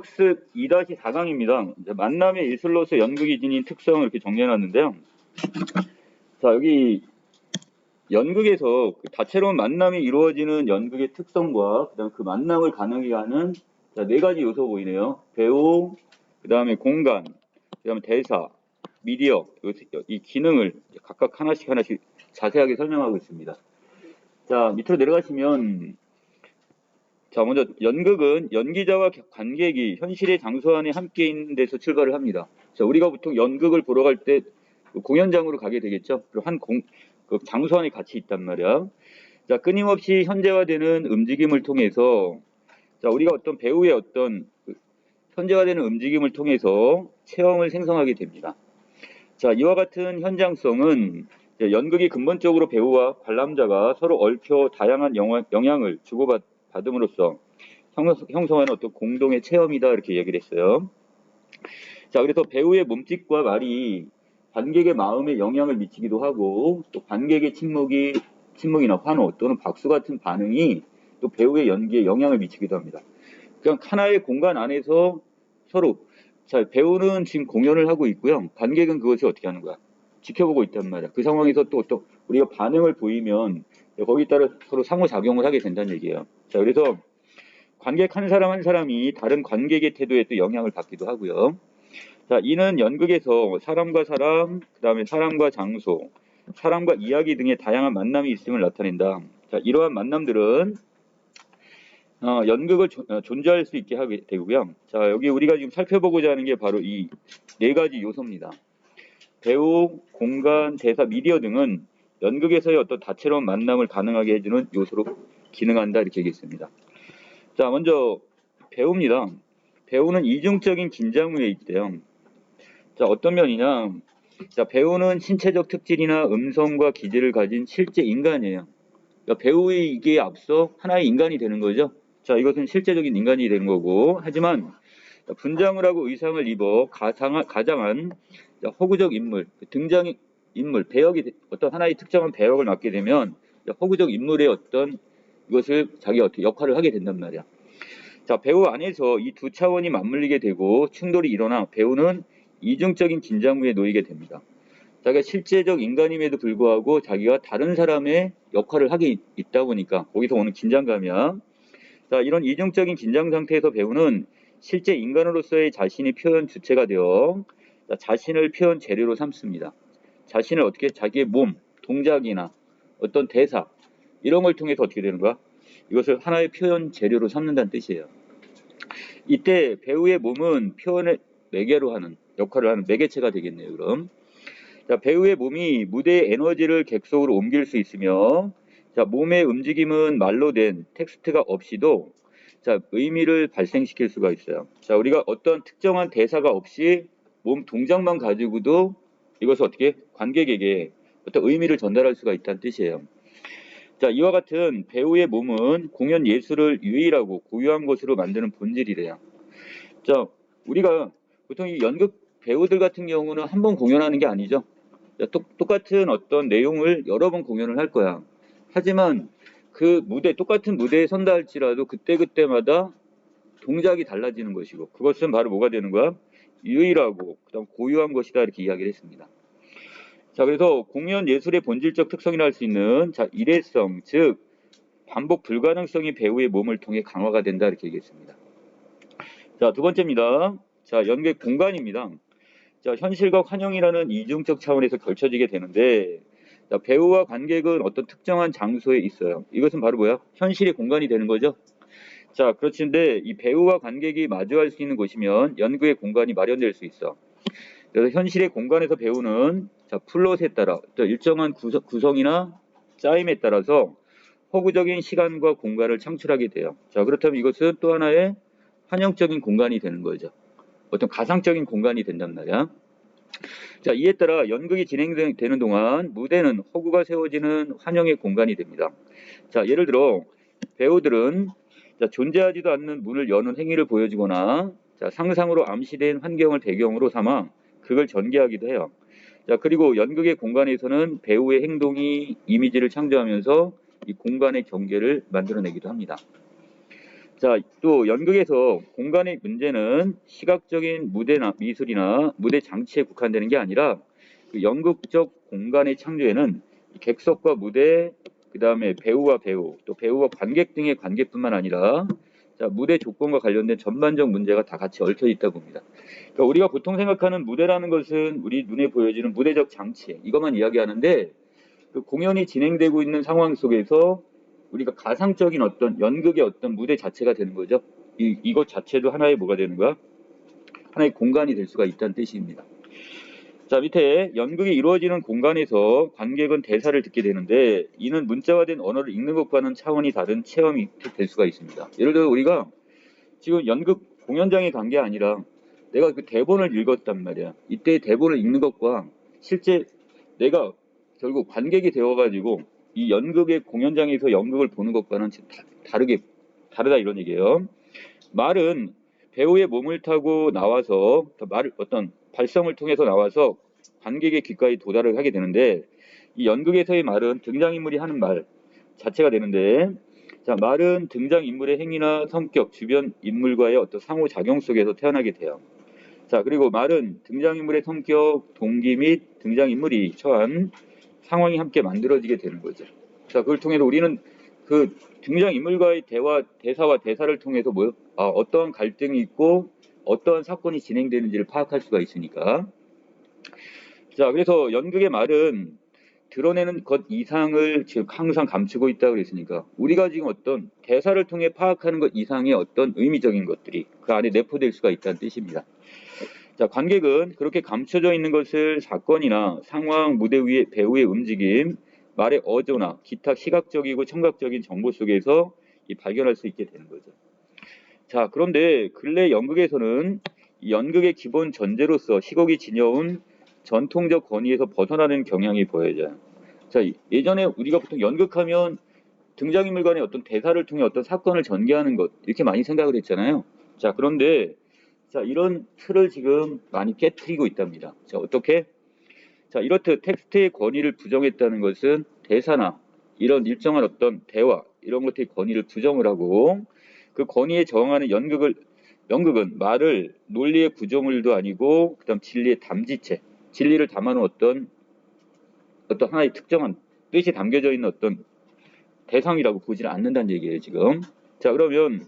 학습 2-4강입니다. 만남의 일술로서 연극이 지닌 특성을 이렇게 정리해놨는데요. 자, 여기 연극에서 그 다채로운 만남이 이루어지는 연극의 특성과 그다음 그 만남을 가능하게 하는 네 가지 요소 보이네요. 배우, 그다음에 공간, 그다음에 대사, 미디어, 이 기능을 각각 하나씩 자세하게 설명하고 있습니다. 자, 밑으로 내려가시면 자, 먼저 연극은 연기자와 관객이 현실의 장소 안에 함께 있는 데서 출발을 합니다. 자, 우리가 보통 연극을 보러 갈 때 공연장으로 가게 되겠죠. 그리고 그 장소 안에 같이 있단 말이야. 자, 끊임없이 현재화되는 움직임을 통해서 자, 우리가 어떤 배우의 어떤 현재화되는 움직임을 통해서 체험을 생성하게 됩니다. 자, 이와 같은 현장성은 연극이 근본적으로 배우와 관람자가 서로 얽혀 다양한 영향을 주고받음으로써 형성하는 어떤 공동의 체험이다 이렇게 얘기를 했어요. 자, 그래서 배우의 몸짓과 말이 관객의 마음에 영향을 미치기도 하고 또 관객의 침묵이나 환호 또는 박수 같은 반응이 또 배우의 연기에 영향을 미치기도 합니다. 그냥 하나의 공간 안에서 서로 자, 배우는 지금 공연을 하고 있고요. 관객은 그것을 어떻게 하는 거야? 지켜보고 있단 말이야. 그 상황에서 또 우리가 반응을 보이면 거기에 따라 서로 상호작용을 하게 된다는 얘기예요. 자, 그래서 관객 한 사람 한 사람이 다른 관객의 태도에 또 영향을 받기도 하고요. 자, 이는 연극에서 사람과 사람, 그 다음에 사람과 장소, 사람과 이야기 등의 다양한 만남이 있음을 나타낸다. 자, 이러한 만남들은 연극을 존재할 수 있게 하게 되고요. 자, 여기 우리가 지금 살펴보고자 하는 게 바로 이 네 가지 요소입니다. 배우, 공간, 대사, 미디어 등은 연극에서의 어떤 다채로운 만남을 가능하게 해주는 요소로 기능한다 이렇게 얘기했습니다. 자, 먼저 배우입니다. 배우는 이중적인 긴장무에 있대요. 자, 어떤 면이냐? 자, 배우는 신체적 특질이나 음성과 기질을 가진 실제 인간이에요. 그러니까 배우의 이게 앞서 하나의 인간이 되는 거죠. 자, 이것은 실제적인 인간이 되는 거고, 하지만 분장을 하고 의상을 입어 가장한 허구적 인물, 등장 인물, 배역이 어떤 하나의 특정한 배역을 맡게 되면 허구적 인물의 어떤 이것을 자기가 어떻게 역할을 하게 된단 말이야. 자, 배우 안에서 이 두 차원이 맞물리게 되고 충돌이 일어나 배우는 이중적인 긴장무에 놓이게 됩니다. 자기가 실제적 인간임에도 불구하고 자기가 다른 사람의 역할을 하게 있다 보니까 거기서 오는 긴장감이야. 자, 이런 이중적인 긴장 상태에서 배우는 실제 인간으로서의 자신이 표현 주체가 되어 자신을 표현 재료로 삼습니다. 자신을 어떻게 자기의 몸, 동작이나 어떤 대사 이런 걸 통해서 어떻게 되는 거야? 이것을 하나의 표현 재료로 삼는다는 뜻이에요. 이때 배우의 몸은 표현의 매개로 하는 역할을 하는 매개체가 되겠네요. 그럼 자, 배우의 몸이 무대의 에너지를 객석으로 옮길 수 있으며 자, 몸의 움직임은 말로 된 텍스트가 없이도 자, 의미를 발생시킬 수가 있어요. 자, 우리가 어떤 특정한 대사가 없이 몸 동작만 가지고도 이것을 어떻게 관객에게 어떤 의미를 전달할 수가 있다는 뜻이에요. 자, 이와 같은 배우의 몸은 공연 예술을 유일하고 고유한 것으로 만드는 본질이래요. 자, 우리가 보통 이 연극 배우들 같은 경우는 한 번 공연하는 게 아니죠. 똑같은 어떤 내용을 여러 번 공연을 할 거야. 하지만 그 똑같은 무대에 선다 할지라도 그때그때마다 동작이 달라지는 것이고 그것은 바로 뭐가 되는 거야? 유일하고 그다음 고유한 것이다 이렇게 이야기를 했습니다. 자, 그래서 공연 예술의 본질적 특성이라 할 수 있는 자, 일회성, 즉 반복 불가능성이 배우의 몸을 통해 강화가 된다 이렇게 얘기했습니다. 자, 두 번째입니다. 자, 연극 공간입니다. 자, 현실과 환영이라는 이중적 차원에서 걸쳐지게 되는데 자, 배우와 관객은 어떤 특정한 장소에 있어요. 이것은 바로 뭐야? 현실의 공간이 되는 거죠. 자, 그렇지인데 이 배우와 관객이 마주할 수 있는 곳이면 연극의 공간이 마련될 수 있어. 그래서 현실의 공간에서 배우는 자, 플롯에 따라 일정한 구성이나 짜임에 따라서 허구적인 시간과 공간을 창출하게 돼요. 자, 그렇다면 이것은 또 하나의 환영적인 공간이 되는 거죠. 어떤 가상적인 공간이 된단 말이야. 자, 이에 따라 연극이 진행되는 동안 무대는 허구가 세워지는 환영의 공간이 됩니다. 자, 예를 들어 배우들은 자, 존재하지도 않는 문을 여는 행위를 보여주거나 자, 상상으로 암시된 환경을 배경으로 삼아 그걸 전개하기도 해요. 자, 그리고 연극의 공간에서는 배우의 행동이 이미지를 창조하면서 이 공간의 경계를 만들어내기도 합니다. 자, 또 연극에서 공간의 문제는 시각적인 무대나 미술이나 무대 장치에 국한되는 게 아니라 그 연극적 공간의 창조에는 객석과 무대, 그 다음에 배우와 배우, 또 배우와 관객 등의 관계뿐만 아니라 자, 무대 조건과 관련된 전반적 문제가 다 같이 얽혀 있다 봅니다. 그러니까 우리가 보통 생각하는 무대라는 것은 우리 눈에 보여지는 무대적 장치, 이것만 이야기하는데 그 공연이 진행되고 있는 상황 속에서 우리가 가상적인 어떤 연극의 어떤 무대 자체가 되는 거죠. 이것 자체도 하나의 뭐가 되는 거야? 하나의 공간이 될 수가 있다는 뜻입니다. 자, 밑에 연극이 이루어지는 공간에서 관객은 대사를 듣게 되는데 이는 문자화된 언어를 읽는 것과는 차원이 다른 체험이 될 수가 있습니다. 예를 들어 우리가 지금 연극 공연장에 간 게 아니라 내가 그 대본을 읽었단 말이야. 이때 대본을 읽는 것과 실제 내가 결국 관객이 되어가지고 이 연극의 공연장에서 연극을 보는 것과는 다르다 이런 얘기예요. 말은 배우의 몸을 타고 나와서 말을 어떤 발성을 통해서 나와서 관객의 귓가에 도달을 하게 되는데 이 연극에서의 말은 등장인물이 하는 말 자체가 되는데 자, 말은 등장인물의 행위나 성격, 주변 인물과의 어떤 상호작용 속에서 태어나게 돼요. 자, 그리고 말은 등장인물의 성격, 동기 및 등장인물이 처한 상황이 함께 만들어지게 되는 거죠. 자, 그걸 통해서 우리는 그 등장인물과의 대사와 대사를 통해서 어떠한 갈등이 있고 어떠한 사건이 진행되는지를 파악할 수가 있으니까. 자, 그래서 연극의 말은 드러내는 것 이상을 지금 항상 감추고 있다고 그랬으니까 우리가 지금 어떤 대사를 통해 파악하는 것 이상의 어떤 의미적인 것들이 그 안에 내포될 수가 있다는 뜻입니다. 자, 관객은 그렇게 감춰져 있는 것을 사건이나 상황, 무대 위의 배우의 움직임, 말의 어조나 기타 시각적이고 청각적인 정보 속에서 발견할 수 있게 되는 거죠. 자, 그런데 근래 연극에서는 이 연극의 기본 전제로서 시곡이 지녀온 전통적 권위에서 벗어나는 경향이 보여져요. 자, 예전에 우리가 보통 연극하면 등장인물 간의 어떤 대사를 통해 어떤 사건을 전개하는 것 이렇게 많이 생각을 했잖아요. 자, 그런데 자, 이런 틀을 지금 많이 깨트리고 있답니다. 자, 어떻게? 자, 이렇듯 텍스트의 권위를 부정했다는 것은 대사나 이런 일정한 어떤 대화 이런 것들의 권위를 부정을 하고 그 권위에 저항하는 연극은 말을 논리의 구조물도 아니고 그다음 진리의 담지체, 진리를 담아놓은 어떤 하나의 특정한 뜻이 담겨져 있는 어떤 대상이라고 보지는 않는다는 얘기예요, 지금. 자, 그러면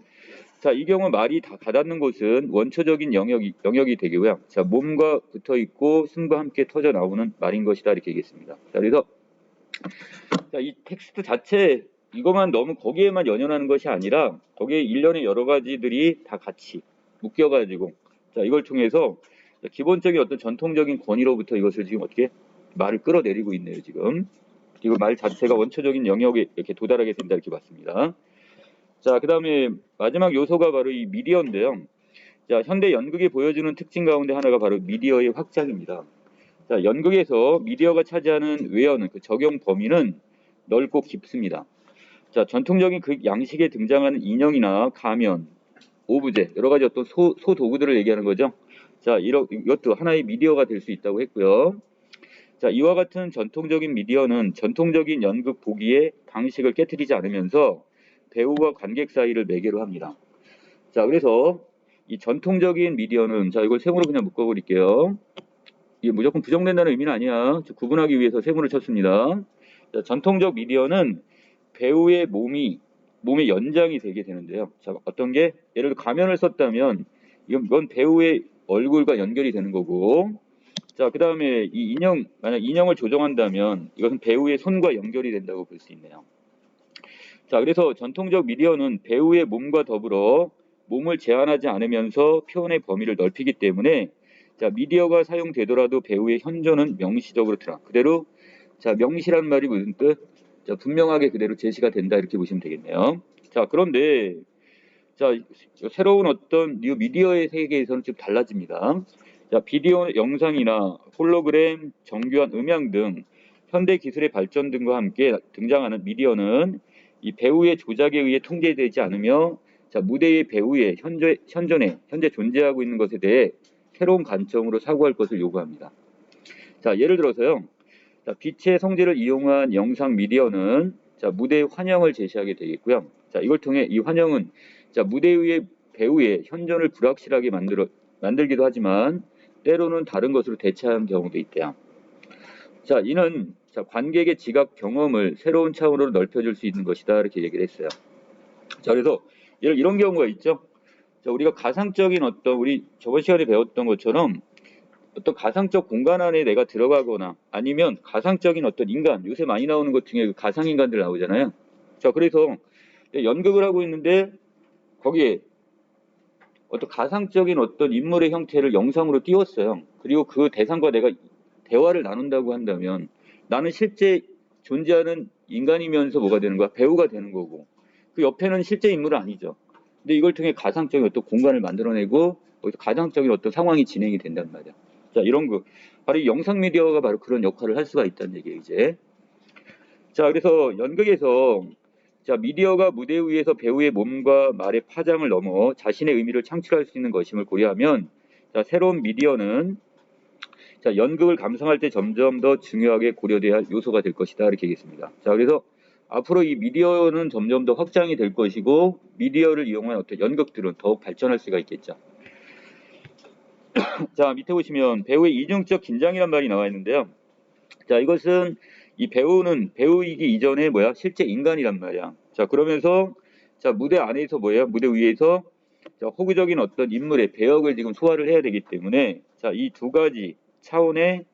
자, 이 경우 말이 다 가닿는 곳은 원초적인 영역이 되고요. 자, 몸과 붙어 있고 숨과 함께 터져 나오는 말인 것이다 이렇게 얘기했습니다. 자, 그래서 자, 이 텍스트 자체 이것만 너무 거기에만 연연하는 것이 아니라 거기에 일련의 여러 가지들이 다 같이 묶여가지고 자, 이걸 통해서 기본적인 어떤 전통적인 권위로부터 이것을 지금 어떻게 말을 끌어내리고 있네요, 지금. 그리고 말 자체가 원초적인 영역에 이렇게 도달하게 된다 이렇게 봤습니다. 자, 그 다음에 마지막 요소가 바로 이 미디어인데요. 자, 현대 연극이 보여주는 특징 가운데 하나가 바로 미디어의 확장입니다. 자, 연극에서 미디어가 차지하는 외연은 그 적용 범위는 넓고 깊습니다. 자, 전통적인 그 양식에 등장하는 인형이나 가면, 오브제, 여러 가지 어떤 소도구들을 얘기하는 거죠. 자, 이것도 하나의 미디어가 될 수 있다고 했고요. 자, 이와 같은 전통적인 미디어는 전통적인 연극 보기의 방식을 깨트리지 않으면서 배우와 관객 사이를 매개로 합니다. 자, 그래서 이 전통적인 미디어는 자, 이걸 세모로 그냥 묶어버릴게요. 이게 무조건 부정된다는 의미는 아니야. 구분하기 위해서 세모를 쳤습니다. 자, 전통적 미디어는 배우의 몸의 연장이 되게 되는데요. 자, 어떤 게 예를 들어 가면을 썼다면 이건 배우의 얼굴과 연결이 되는 거고 자, 그 다음에 만약 인형을 조정한다면 이것은 배우의 손과 연결이 된다고 볼 수 있네요. 자, 그래서 전통적 미디어는 배우의 몸과 더불어 몸을 제한하지 않으면서 표현의 범위를 넓히기 때문에 자, 미디어가 사용되더라도 배우의 현존은 명시적으로 그대로 자, 명시란 말이 무슨 뜻? 자, 분명하게 그대로 제시가 된다 이렇게 보시면 되겠네요. 자, 그런데 자, 새로운 어떤 뉴 미디어의 세계에서는 좀 달라집니다. 자, 비디오 영상이나 홀로그램, 정교한 음향 등 현대 기술의 발전 등과 함께 등장하는 미디어는 이 배우의 조작에 의해 통제되지 않으며 자, 무대의 배우의 현재 존재하고 있는 것에 대해 새로운 관점으로 사고할 것을 요구합니다. 자, 예를 들어서요. 자, 빛의 성질을 이용한 영상 미디어는 자, 무대의 환영을 제시하게 되겠고요. 자, 이걸 통해 이 환영은 자, 무대 위의 배우의 현존을 불확실하게 만들기도 하지만 때로는 다른 것으로 대체하는 경우도 있대요. 자, 이는 자, 관객의 지각 경험을 새로운 차원으로 넓혀줄 수 있는 것이다 이렇게 얘기를 했어요. 자, 그래서 이런 경우가 있죠. 자, 우리가 가상적인 어떤 우리 저번 시간에 배웠던 것처럼 어떤 가상적 공간 안에 내가 들어가거나 아니면 가상적인 어떤 인간, 요새 많이 나오는 것 중에 그 가상인간들 나오잖아요. 자, 그래서 연극을 하고 있는데 거기에 어떤 가상적인 어떤 인물의 형태를 영상으로 띄웠어요. 그리고 그 대상과 내가 대화를 나눈다고 한다면 나는 실제 존재하는 인간이면서 뭐가 되는 거야? 배우가 되는 거고 그 옆에는 실제 인물은 아니죠. 근데 이걸 통해 가상적인 어떤 공간을 만들어내고 거기서 가상적인 어떤 상황이 진행이 된단 말이야. 자, 이런 거 바로 이 영상 미디어가 바로 그런 역할을 할 수가 있다는 얘기예요, 이제. 자, 그래서 연극에서 자, 미디어가 무대 위에서 배우의 몸과 말의 파장을 넘어 자신의 의미를 창출할 수 있는 것임을 고려하면 자, 새로운 미디어는 자, 연극을 감상할 때 점점 더 중요하게 고려돼야 할 요소가 될 것이다 이렇게 얘기했습니다. 자, 그래서 앞으로 이 미디어는 점점 더 확장이 될 것이고 미디어를 이용한 어떤 연극들은 더욱 발전할 수가 있겠죠. 자, 밑에 보시면 배우의 이중적 긴장이란 말이 나와 있는데요. 자, 이것은 이 배우는 배우이기 이전에 뭐야? 실제 인간이란 말이야. 자, 그러면서 자, 무대 안에서 뭐예요? 무대 위에서 자, 호구적인 어떤 인물의 배역을 지금 소화를 해야 되기 때문에 자, 이 두 가지 차원의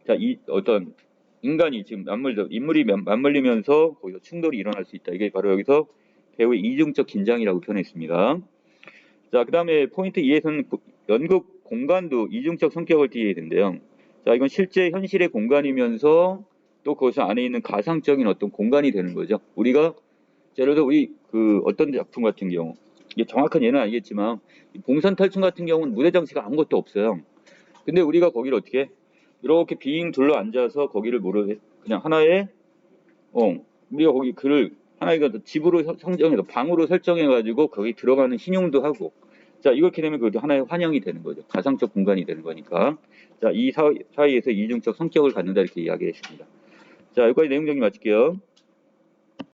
자, 이 어떤 인간이 지금 인물이 맞물리면서 거기서 충돌이 일어날 수 있다. 이게 바로 여기서 배우의 이중적 긴장이라고 표현했습니다. 자, 그 다음에 포인트 2에서는 연극 공간도 이중적 성격을 띠게 된대요. 자, 이건 실제 현실의 공간이면서 또 그것 안에 있는 가상적인 어떤 공간이 되는 거죠. 우리가 예를 들어 우리 그 어떤 작품 같은 경우 이게 정확한 예는 아니겠지만 봉산탈출 같은 경우는 무대 장치가 아무것도 없어요. 근데 우리가 거기를 어떻게 이렇게 빙 둘러 앉아서 거기를 그냥 하나의 우리가 거기 글을 하나의 집으로 설정해서 방으로 설정해가지고 거기 들어가는 신용도 하고 자, 이렇게 되면 그것도 하나의 환영이 되는 거죠. 가상적 공간이 되는 거니까. 자, 이 사이에서 이중적 성격을 갖는다 이렇게 이야기했습니다. 자, 여기까지 내용 정리 마칠게요.